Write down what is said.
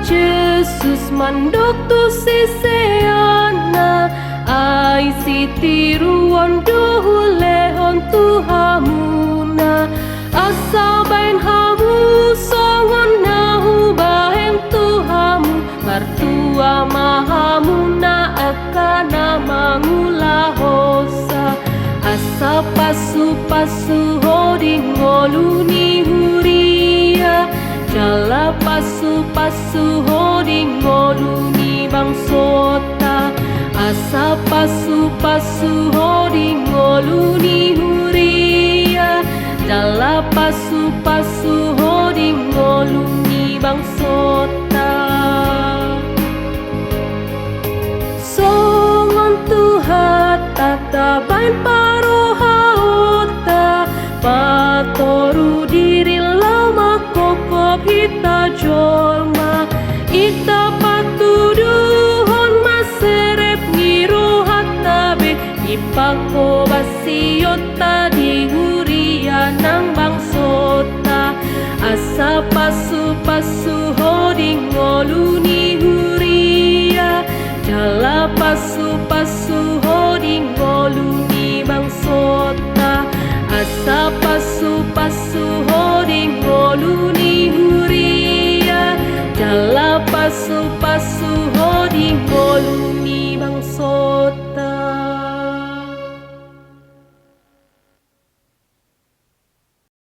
Jesus mandok tu siseana ai sitiruan dohule hon tu hamuna asa bain hamu songon nahu bahen tu hamu martua mahamuna akana mangula hosa asa pasu hoding ngoluni huria jala pasu hoding ngoluni bangsota asa pasu hoding ngoluni huria jala pasu hoding ngoluni bangsota songon Tuhan tata bain parohaota patoru diri lama kokop hita jolma ita patuduhon maserep ngiru hatabe ipako basiota di huria nang bangsota asa pasu